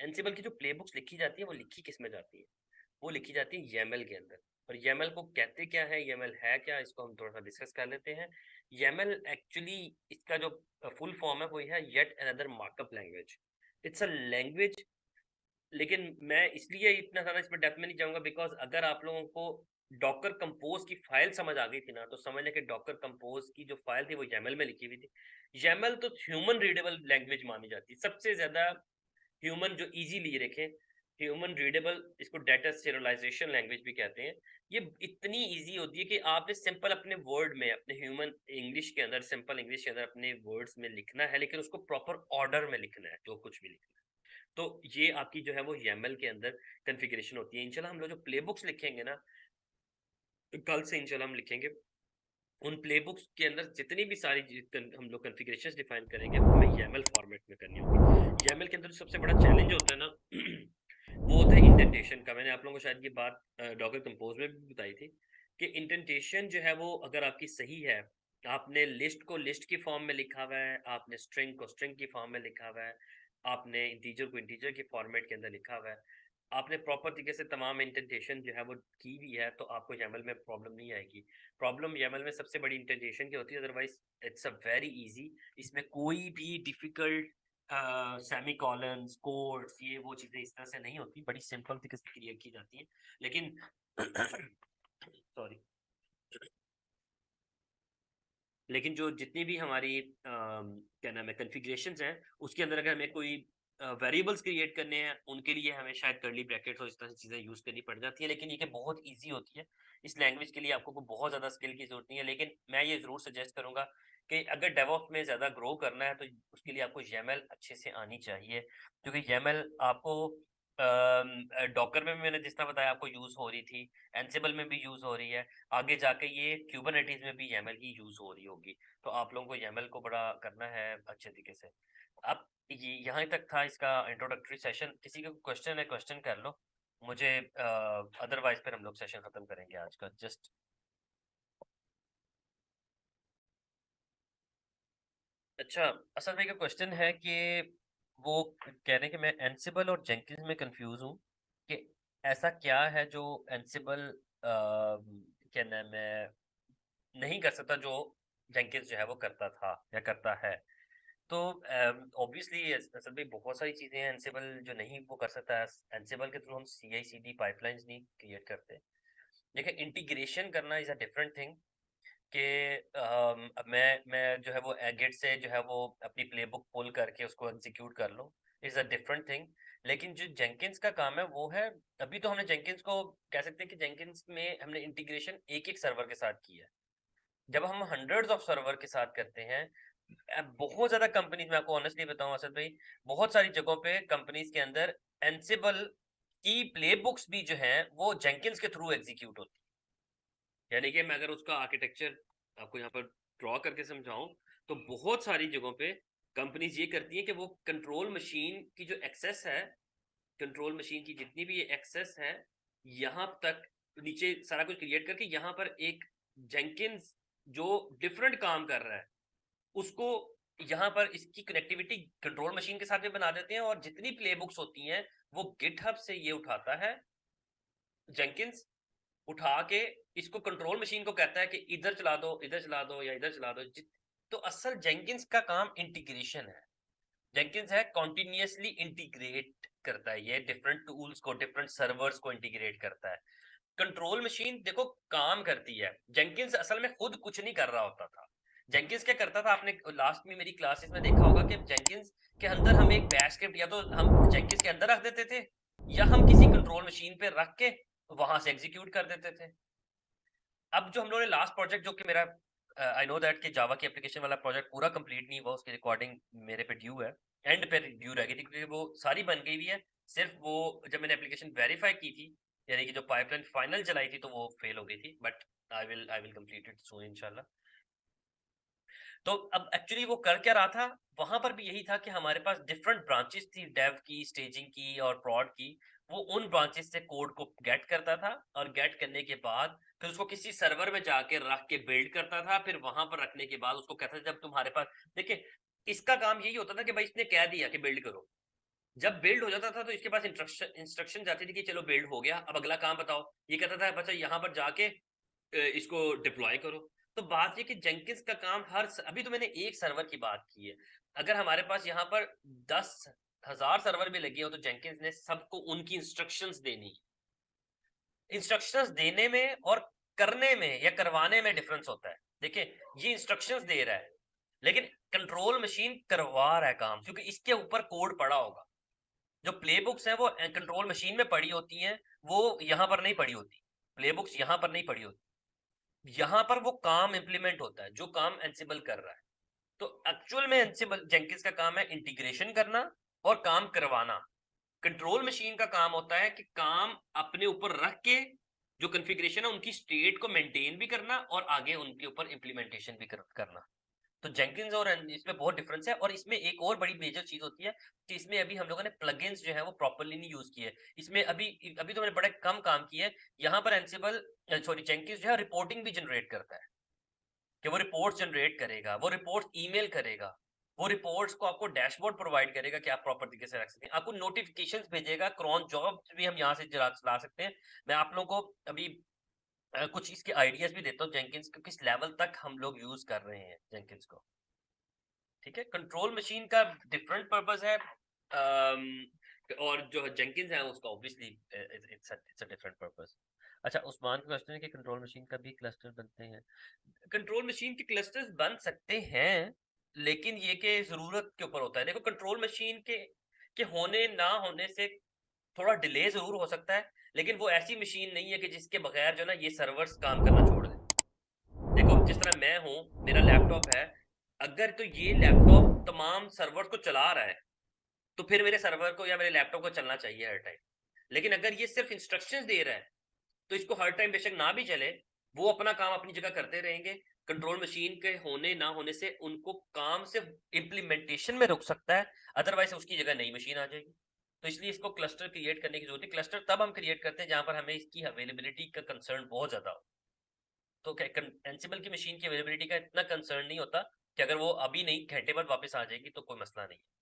एनसिबल की जो play books लिखी जाती है वो लिखी किस में जाती है? वो लिखी जाती है YAML के अंदर। और YAML को कहते क्या है, YAML है क्या, इसको हम थोड़ा सा डिस्कस कर लेते हैं। YAML एक्चुअली इसका जो फुल फॉर्म है वो है yet another markup language. It's a language, लेकिन मैं इसलिए इतना ज़्यादा इसमें डेप्थ में नहीं जाऊँगा बिकॉज़ अगर आप लोगों को डॉकर कंपोज़ की फ़ाइल समझ आ गई थी ना, तो समझ लें कि डॉकर कंपोज़ की जो फ़ाइल थी वो YAML में लिखी हुई थी। YAML तो ह्यूमन रीडेबल लैंग्वेज मानी जाती है, सबसे ज़्यादा ह्यूमन जो ईज़िली रखें, ह्यूमन रीडेबल, इसको डेटा serialization लैंग्वेज भी कहते हैं। ये इतनी ईज़ी होती है कि आपने सिंपल अपने वर्ड में, अपने ह्यूमन इंग्लिश के अंदर, सिंपल इंग्लिश के अंदर अपने वर्ड्स में लिखना है, लेकिन उसको प्रॉपर ऑर्डर में लिखना है, जो कुछ भी लिखना है। तो ये आपकी जो है वो YAML के अंदर कॉन्फ़िगरेशन होती है। इंशाल्लाह हम लोग जो प्ले बुक्स लिखेंगे ना, कल से इंशाल्लाह हम लिखेंगे, उन प्ले बुक्स के अंदर जितनी भी सारी हम लोग कॉन्फ़िगरेशंस डिफाइन करेंगे, वो हमें YAML फॉर्मेट में करनी होगी। YAML के अंदर जो सबसे बड़ा चैलेंज होता है ना, वो होता है इंडेंटेशन का। मैंने आप लोगों को शायद ये बात डॉकर कंपोज़ में भी बताई थी कि इंडेंटेशन जो है वो अगर आपकी सही है, आपने लिस्ट को लिस्ट की फॉर्म में लिखा हुआ है, आपने स्ट्रिंग को स्ट्रिंग की फॉर्म में लिखा हुआ है, आपने इंटीजर को इंटीजर के फॉर्मेट के अंदर लिखा हुआ है, आपने प्रॉपर तरीके से तमाम इंडेंटेशन जो है वो की हुई है, तो आपको YAML में प्रॉब्लम नहीं आएगी। प्रॉब्लम YAML में सबसे बड़ी इंडेंटेशन की होती है, otherwise it's a very easy. इसमें कोई भी डिफिकल्ट सेमीकोलंस, कोड्स, ये वो चीज़ें इस तरह से नहीं होती, बड़ी सिंपल तरीके से क्रिएट की जाती हैं। लेकिन सॉरी, लेकिन जो जितनी भी हमारी क्या नाम है कॉन्फ़िगरेशंस हैं, उसके अंदर अगर हमें कोई वेरिएबल्स क्रिएट करने हैं, उनके लिए हमें शायद कर्ली ब्रैकेट्स और इस तरह की चीज़ें यूज़ करनी पड़ जाती है, लेकिन ये कि बहुत ईज़ी होती है। इस लैंग्वेज के लिए आपको कोई बहुत ज़्यादा स्किल की ज़रूरत नहीं है, लेकिन मैं ये ज़रूर सजेस्ट करूँगा कि अगर डेवऑप्स में ज़्यादा ग्रो करना है, तो उसके लिए आपको YAML अच्छे से आनी चाहिए, क्योंकि YAML आपको डॉकर में भी मैंने जिस तरह बताया आपको यूज़ हो रही थी, एंसिबल में भी यूज़ हो रही है, आगे जाके ये क्यूबरनेटिस में भी YAML की यूज़ हो रही होगी। तो आप लोगों को YAML को बड़ा करना है अच्छे तरीके से। अब ये यहाँ तक था इसका इंट्रोडक्टरी सेशन। किसी का क्वेश्चन है, क्वेश्चन कर लो मुझे, अदरवाइज फिर हम लोग सेशन खत्म करेंगे आज का। जस्ट अच्छा, असल में क्या क्वेश्चन है कि वो कह रहे हैं कि मैं एंसिबल और जेंकिंस में कंफ्यूज हूँ कि ऐसा क्या है जो एंसिबल क्या नाम है नहीं कर सकता जो जेंकिंस जो है वो करता था या करता है। तो ऑब्वियसली असल में बहुत सारी चीज़ें हैं एंसिबल जो नहीं वो कर सकता है। एंसिबल के थ्रू हम CI/CD पाइपलाइंस नहीं क्रिएट करते। देखिए, इंटीग्रेशन करना इज़ अ डिफरेंट थिंग कि अब मैं जो है वो गिट से जो है वो अपनी प्लेबुक पुल करके उसको एग्जीक्यूट कर लूँ, इज़ अ डिफरेंट थिंग। लेकिन जो जेंकिंस का काम है वो है, अभी तो हमने जेंकिंस को कह सकते हैं कि जेंकिंस में हमने इंटीग्रेशन एक-एक सर्वर के साथ की है। जब हम हंड्रेड्स ऑफ सर्वर के साथ करते हैं, बहुत ज़्यादा कंपनीज़, मैं आपको ऑनेस्टली बताऊँ असद भाई, बहुत सारी जगहों पे कंपनीज़ के अंदर एंसिबल की प्लेबुक्स भी जो हैं वो जेंकिंस के थ्रू एग्जीक्यूट होती है। यानी कि मैं अगर उसका आर्किटेक्चर आपको यहाँ पर ड्रॉ करके समझाऊँ, तो बहुत सारी जगहों पे कंपनीज़ ये करती हैं कि वो कंट्रोल मशीन की जो एक्सेस है, कंट्रोल मशीन की जितनी भी एक्सेस है, यहाँ तक नीचे सारा कुछ क्रिएट करके यहाँ पर एक जेंकिंस जो डिफरेंट काम कर रहा है, उसको यहाँ पर इसकी कनेक्टिविटी कंट्रोल मशीन के साथ भी बना देते हैं, और जितनी प्लेबुक्स होती हैं वो गिटहब से ये उठाता है जेंकिंस, उठा के इसको कंट्रोल मशीन को कहता है कि इधर चला दो, इधर चला दो या इधर चला दो। तो असल जेंकिंस का काम इंटीग्रेशन है। जेंकिंस है कॉन्टिन्यूसली इंटीग्रेट करता है, ये डिफरेंट टूल्स को, डिफरेंट सर्वर्स को इंटीग्रेट करता है। कंट्रोल मशीन देखो काम करती है, जेंकिंस असल में खुद कुछ नहीं कर रहा होता था। जेंकिंस क्या करता था, आपने लास्ट में मेरी क्लासेस में देखा होगा कि जेंकिंस के अंदर हम एक बैश स्क्रिप्ट या तो हम जेंकिंस के अंदर रख देते थे, या हम किसी कंट्रोल मशीन पे रख के वहां से एग्जीक्यूट कर देते थे। अब जो हम लोगों ने लास्ट प्रोजेक्ट, जो कि मेरा आई नो दैट कि जावा की एप्लीकेशन वाला प्रोजेक्ट पूरा कंप्लीट नहीं हुआ, उसकी रिकॉर्डिंग मेरे पे ड्यू है, एंड पे ड्यू रह गई थी, क्योंकि वो सारी बन गई हुई है। सिर्फ वो जब मैंने एप्लीकेशन वेरीफाई की थी, यानी कि जो पाइपलाइन फाइनल चलाई थी, तो वो फेल हो गई थी, but I will complete it सून इंशाल्लाह। तो अब एक्चुअली वो कर क्या रहा था, वहां पर भी यही था कि हमारे पास डिफरेंट ब्रांचेस थी, डेव की, स्टेजिंग की और प्रॉड की। वो उन ब्रांचेस से कोड को गेट करता था, और गेट करने के बाद फिर उसको किसी सर्वर में जाके रख के बिल्ड करता था, फिर वहां पर रखने के बाद उसको कहता था जब तुम्हारे पास, देखिए, इसका काम यही होता था कि भाई इसने कह दिया कि बिल्ड करो, जब बिल्ड हो जाता था तो इसके पास इंस्ट्रक्शन जाती थी कि चलो बिल्ड हो गया, अब अगला काम बताओ। ये कहता था बच्चा यहाँ पर जाके इसको डिप्लॉय करो। तो बात ये कि जेंकिंस का काम अभी तो मैंने एक सर्वर की बात की है। अगर हमारे पास यहाँ पर 10,000 सर्वर भी लगे हो तो जेंकिंस ने सबको उनकी इंस्ट्रक्शंस देनी। इंस्ट्रक्शंस देने में और करने में या करवाने में डिफरेंस होता है। देखिए, ये इंस्ट्रक्शंस दे रहा है लेकिन कंट्रोल मशीन करवा रहा है काम, क्योंकि इसके ऊपर कोड पड़ा होगा। जो प्ले बुक्स हैं वो कंट्रोल मशीन में पड़ी होती हैं, वो यहाँ पर नहीं पड़ी होती। प्ले बुक्स यहाँ पर नहीं पड़ी होती, यहाँ पर वो काम इंप्लीमेंट होता है जो काम एंसिबल कर रहा है। तो एक्चुअल में एंसिबल जेंकिंस का काम है इंटीग्रेशन करना और काम करवाना। कंट्रोल मशीन का काम होता है कि काम अपने ऊपर रख के जो कॉन्फ़िगरेशन है उनकी स्टेट को मेंटेन भी करना और आगे उनके ऊपर इंप्लीमेंटेशन भी करना। तो जेंकिंस और इसमें बहुत डिफरेंस है। और इसमें एक और बड़ी मेजर चीज होती है कि इसमें अभी हम लोगों ने प्लगइन्स जो है वो प्रॉपर्ली नहीं यूज किए। इसमें अभी अभी तो मैंने बड़ा कम काम किया है। यहाँ पर एंसिबल सॉरी जेंकिंस जो है रिपोर्टिंग भी जनरेट करता है कि वो रिपोर्ट्स जनरेट करेगा, वो रिपोर्ट्स ईमेल करेगा, वो रिपोर्ट्स को आपको डैशबोर्ड प्रोवाइड करेगा कि आप प्रॉपर तरीके से रख सकते हैं। आपको नोटिफिकेशंस भेजेगा, क्रॉन जॉब्स भी हम यहाँ से चला सकते हैं। मैं आप लोगों को अभी कुछ इसके आइडियाज भी देता हूँ जेंकिंस को, किस लेवल तक हम लोग यूज कर रहे हैं जेंकिंस को। ठीक है, कंट्रोल मशीन का डिफरेंट पर्पस है। और जो जेंकिंस है उसका obviously it's a different purpose. अच्छा, उस्मान का क्वेश्चन है कि कंट्रोल मशीन का भी क्लस्टर बनते हैं। कंट्रोल मशीन के क्लस्टर्स बन सकते हैं, लेकिन ये के जरूरत के ऊपर होता है। देखो, कंट्रोल मशीन के होने ना होने से थोड़ा डिले जरूर हो सकता है, लेकिन वो ऐसी मशीन नहीं है कि जिसके बगैर जो ना ये सर्वर्स काम करना छोड़ दें। देखो, जिस तरह मैं हूं, मेरा लैपटॉप है, अगर तो ये लैपटॉप तमाम सर्वर को चला रहा है तो फिर मेरे सर्वर को या मेरे लैपटॉप को चलना चाहिए हर टाइम। लेकिन अगर ये सिर्फ इंस्ट्रक्शंस दे रहा है तो इसको हर टाइम बेशक ना भी चले, वो अपना काम अपनी जगह करते रहेंगे। कंट्रोल मशीन के होने ना होने से उनको काम सिर्फ इंप्लीमेंटेशन में रुक सकता है, अदरवाइज उसकी जगह नई मशीन आ जाएगी। तो इसलिए इसको क्लस्टर क्रिएट करने की जरूरत है। क्लस्टर तब हम क्रिएट करते हैं जहां पर हमें इसकी अवेलेबिलिटी का कंसर्न बहुत ज्यादा हो। तो एंसिबल की मशीन की अवेलेबिलिटी का इतना कंसर्न नहीं होता कि अगर वो अभी नहीं घंटे बाद वापस आ जाएगी तो कोई मसला नहीं है।